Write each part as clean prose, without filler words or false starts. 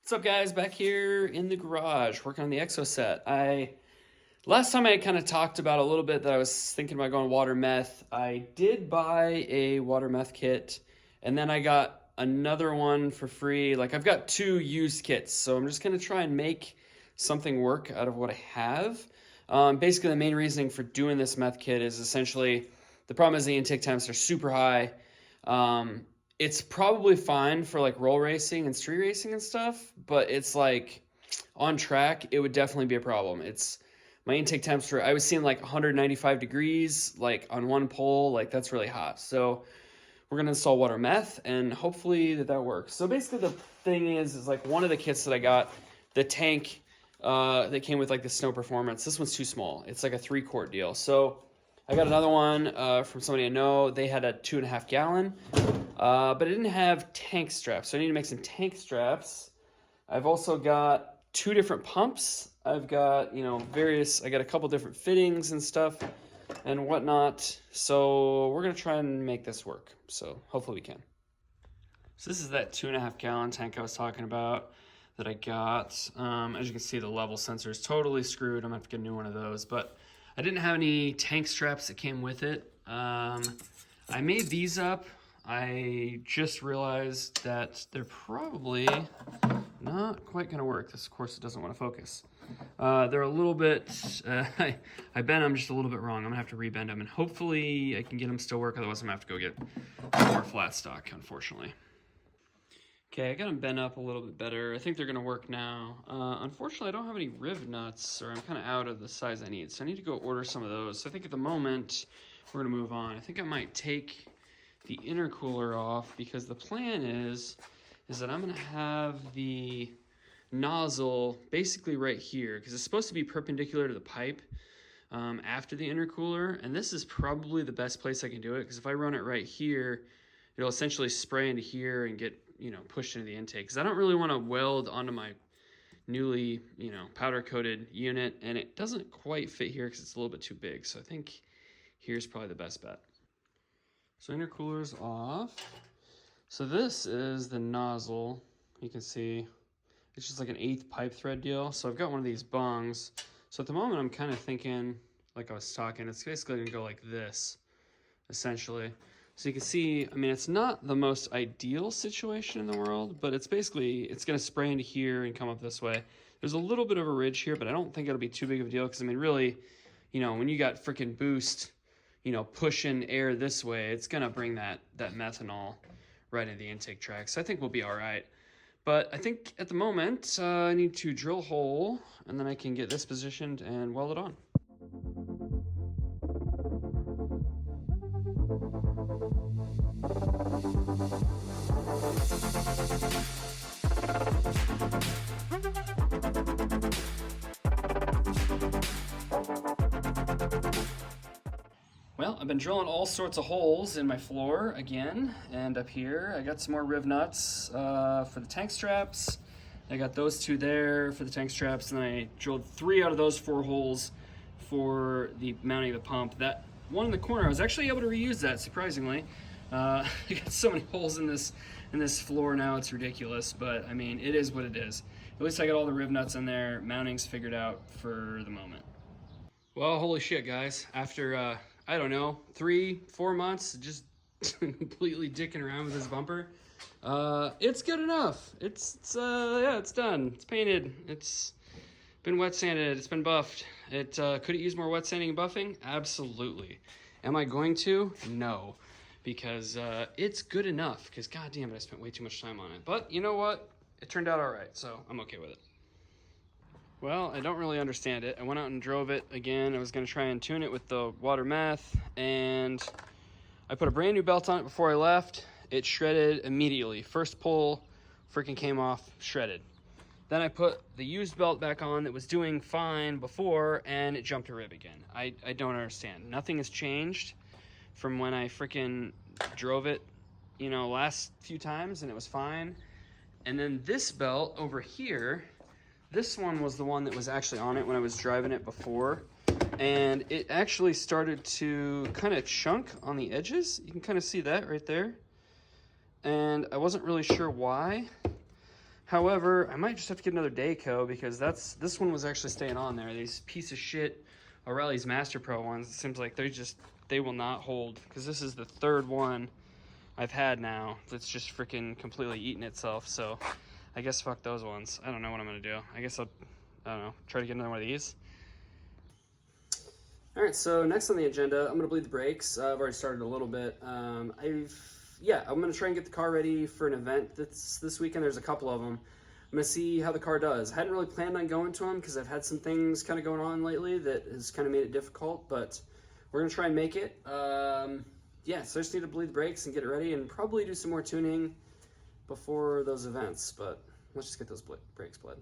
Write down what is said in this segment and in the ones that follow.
What's up, guys? Back here in the garage working on the Exocet. Last time I kind of talked about a little bit that I was thinking about going water meth. I did buy a water meth kit, and then I got another one for free. Like, I've got two used kits, so I'm just gonna try and make something work out of what I have. Basically, the main reasoning for doing this meth kit is essentially the problem is the intake temps are super high. It's probably fine for like roll racing and street racing and stuff, but it's like on track, it would definitely be a problem. It's my intake temperature, I was seeing like 195 degrees, like on one pole, like that's really hot. So we're gonna install water meth and hopefully that works. So basically the thing is like one of the kits that I got, the tank that came with like the Snow Performance, this one's too small. It's like a 3-quart deal. So I got another one from somebody I know. They had a 2.5 gallon. But it didn't have tank straps, so I need to make some tank straps. I've also got 2 different pumps. I've got, I got a couple different fittings and stuff and whatnot. So we're going to try and make this work. So hopefully we can. So this is that 2.5 gallon tank I was talking about that I got. As you can see, the level sensor is totally screwed. I'm going to have to get a new one of those, but I didn't have any tank straps that came with it. I made these up. I just realized that they're probably not quite going to work. This, of course, it doesn't want to focus. They're a little bit, I bent them just a little bit wrong. I'm going to have to rebend them, and hopefully I can get them still work. Otherwise, I'm going to have to go get more flat stock, unfortunately. Okay, I got them bent up a little bit better. I think they're going to work now. Unfortunately, I don't have any riv nuts, or I'm kind of out of the size I need. So I need to go order some of those. So I think at the moment, we're going to move on. I think I might take the intercooler off because the plan is that I'm going to have the nozzle basically right here because it's supposed to be perpendicular to the pipe after the intercooler, and this is probably the best place I can do it because if I run it right here, it'll essentially spray into here and get pushed into the intake because I don't really want to weld onto my newly powder coated unit, and it doesn't quite fit here because it's a little bit too big. So I think here's probably the best bet. So intercooler's off. So this is the nozzle. You can see it's just like an 1/8 pipe thread deal. So I've got one of these bungs. So at the moment I'm kind of thinking, like I was talking, it's basically gonna go like this, essentially. So you can see, I mean, it's not the most ideal situation in the world, but it's basically, it's gonna spray into here and come up this way. There's a little bit of a ridge here, but I don't think it'll be too big of a deal because I mean, really, when you got freaking boost, pushing air this way, it's gonna bring that methanol right into the intake track. So I think we'll be all right. But I think at the moment, I need to drill a hole and then I can get this positioned and weld it on. Well, I've been drilling all sorts of holes in my floor again, and up here I got some more riv nuts for the tank straps. I got those 2 there for the tank straps, and then I drilled 3 out of those 4 holes for the mounting of the pump. That one in the corner, I was actually able to reuse that, surprisingly. I got so many holes in this floor now, it's ridiculous, but I mean, it is what it is. At least I got all the riv nuts in there, mounting's figured out for the moment. Well, holy shit, guys. After, I don't know, 3-4 months just completely dicking around with this bumper, it's good enough. Yeah, it's done. It's painted. It's been wet sanded. It's been buffed. Could it use more wet sanding and buffing? Absolutely. Am I going to? No, because it's good enough. Because god damn it, I spent way too much time on it. But you know what? It turned out all right, so I'm okay with it. Well, I don't really understand it. I went out and drove it again. I was going to try and tune it with the water meth, and I put a brand new belt on it before I left. It shredded immediately. First pull, freaking came off, shredded. Then I put the used belt back on that was doing fine before, and it jumped a rib again. I don't understand. Nothing has changed from when I freaking drove it, last few times, and it was fine. And then this belt over here, this one was the one that was actually on it when I was driving it before, and it actually started to kind of chunk on the edges. You can kind of see that right there, and I wasn't really sure why, However, I might just have to get another Dayco because this one was actually staying on there. These piece of shit O'Reilly's Master Pro ones, it seems like they will not hold, because this is the third one I've had now that's just freaking completely eating itself. So I guess fuck those ones. I don't know what I'm gonna do. I guess I don't know, try to get another one of these. All right, so next on the agenda, I'm gonna bleed the brakes. I've already started a little bit. I'm gonna try and get the car ready for an event that's this weekend. There's a couple of them. I'm gonna see how the car does. I hadn't really planned on going to them because I've had some things kind of going on lately that has kind of made it difficult, but we're gonna try and make it. Yeah, so I just need to bleed the brakes and get it ready and probably do some more tuning before those events, but let's just get those brakes bled.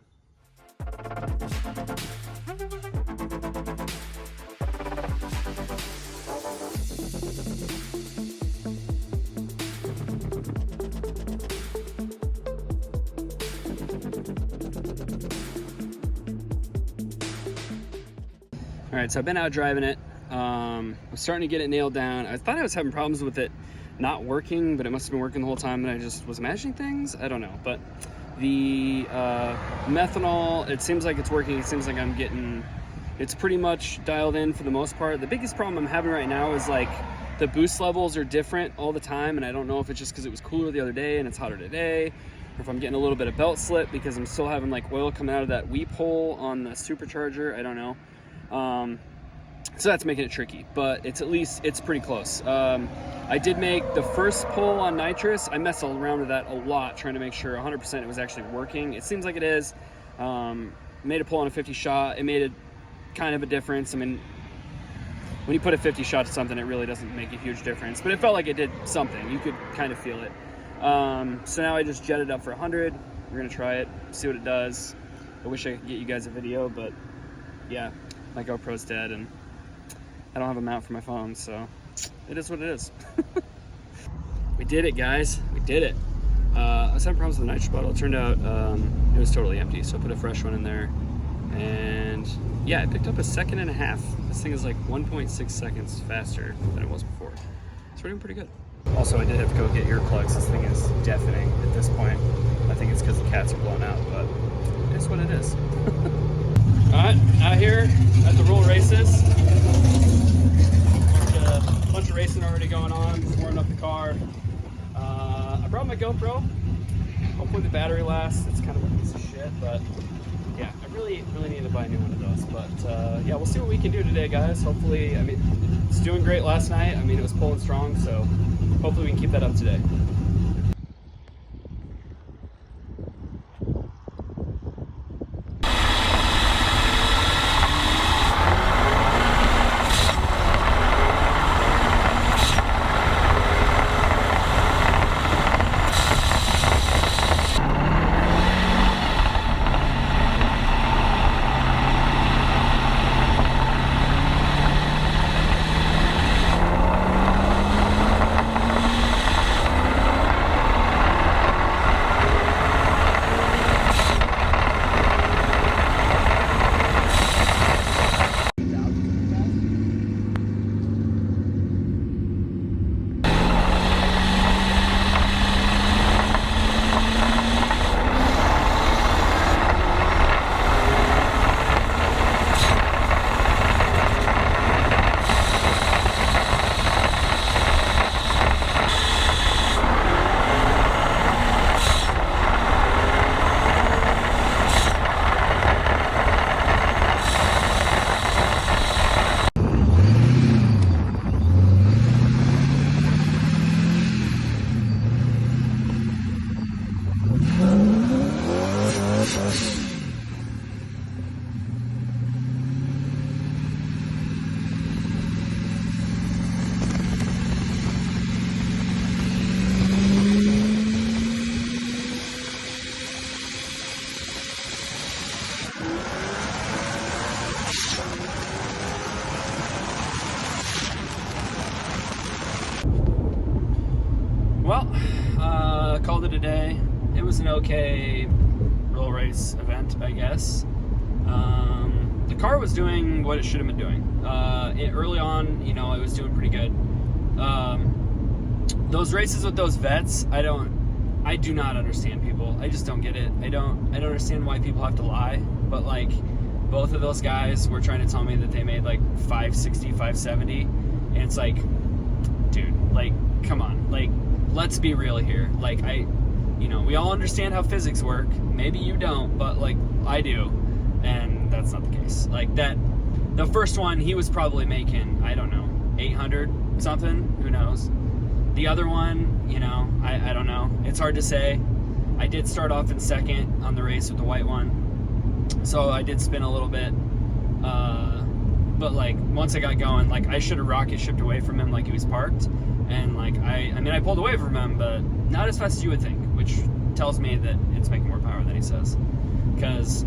All right, so I've been out driving it. I'm starting to get it nailed down. I thought I was having problems with it not working, but it must have been working the whole time and I just was imagining things. I don't know, but the methanol, it seems like it's working. It seems like it's pretty much dialed in for the most part. The biggest problem I'm having right now is like the boost levels are different all the time, and I don't know if it's just because it was cooler the other day and it's hotter today, or if I'm getting a little bit of belt slip because I'm still having like oil coming out of that weep hole on the supercharger. I don't know. So that's making it tricky, but it's pretty close. I did make the first pull on Nitrous. I messed around with that a lot, trying to make sure 100% it was actually working. It seems like it is. Made a pull on a 50 shot. It made kind of a difference. I mean, when you put a 50 shot to something, it really doesn't make a huge difference, but it felt like it did something. You could kind of feel it. So now I just jetted up for 100. We're gonna try it, see what it does. I wish I could get you guys a video, but yeah, my GoPro's dead and I don't have a mount for my phone, so it is what it is. We did it, guys. We did it. I was having problems with the nitrous bottle. It turned out it was totally empty, so I put a fresh one in there. And yeah, it picked up 1.5 seconds. This thing is like 1.6 seconds faster than it was before. So we're doing pretty good. Also, I did have to go get earplugs. This thing is deafening at this point. I think it's because the cats are blown out, but it is what it is. All right, out here at the roll races. A bunch of racing already going on, warming up the car. I brought my GoPro. Hopefully the battery lasts. It's kind of a piece of shit, but yeah, I really need to buy a new one of those. But yeah, we'll see what we can do today, guys. Hopefully, I mean, it's doing great last night. I mean, it was pulling strong, so hopefully we can keep that up today. Well, called it a day. It was an okay roll race event, I guess. The car was doing what it should have been doing. Early on, you know, it was doing pretty good. Those races with those vets, I do not understand people. I just don't get it. I don't understand why people have to lie, but like both of those guys were trying to tell me that they made like 560, 570, and it's like, dude, like, come on, like, let's be real here. Like, we all understand how physics work. Maybe you don't, but like I do, and that's not the case. Like the first one, he was probably making, I don't know, 800 something, who knows. The other one, I don't know. It's hard to say. I did start off in second on the race with the white one, so I did spin a little bit. But like once I got going, like I should have rocket shipped away from him like he was parked, and like I pulled away from him, but not as fast as you would think, which tells me that it's making more power than he says. Because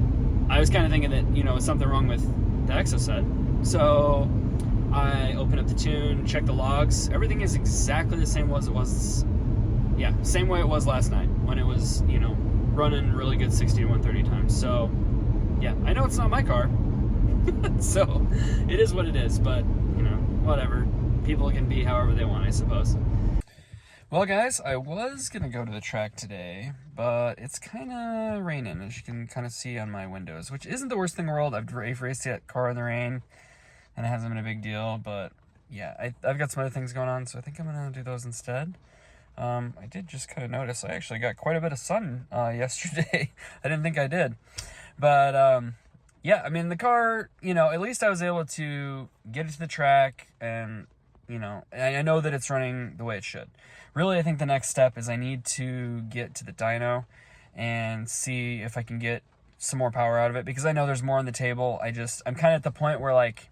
I was kind of thinking that something wrong with the Exocet. So I open up the tune, check the logs. Everything is exactly the same as it was. Yeah, same way it was last night when it was running really good 60 to 130 times. So yeah, I know it's not my car. So it is what it is, but whatever. People can be however they want, I suppose. Well, guys, I was gonna go to the track today, but it's kind of raining, as you can kind of see on my windows, which isn't the worst thing in the world. I've raced that car in the rain, and it hasn't been a big deal, but yeah, I've got some other things going on, so I think I'm gonna do those instead. I did just kind of notice I actually got quite a bit of sun yesterday. I didn't think I did, but yeah, I mean, the car, at least I was able to get it to the track, and I know that it's running the way it should. Really, I think the next step is I need to get to the dyno and see if I can get some more power out of it, because I know there's more on the table. I'm kind of at the point where like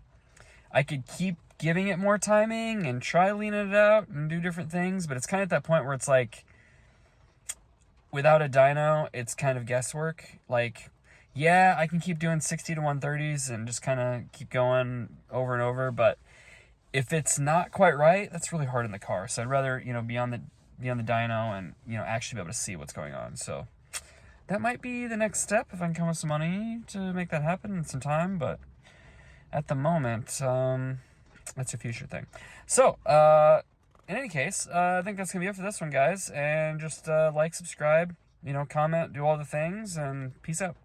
I could keep giving it more timing and try leaning it out and do different things, but it's kind of at that point where it's like, without a dyno, it's kind of guesswork. Like, yeah, I can keep doing 60 to 130s and just kind of keep going over and over, but if it's not quite right, that's really hard in the car. So I'd rather, be on the dyno and, actually be able to see what's going on. So that might be the next step if I can come with some money to make that happen in some time. But at the moment, that's a future thing. So, in any case, I think that's going to be it for this one, guys. And just like, subscribe, comment, do all the things, and peace out.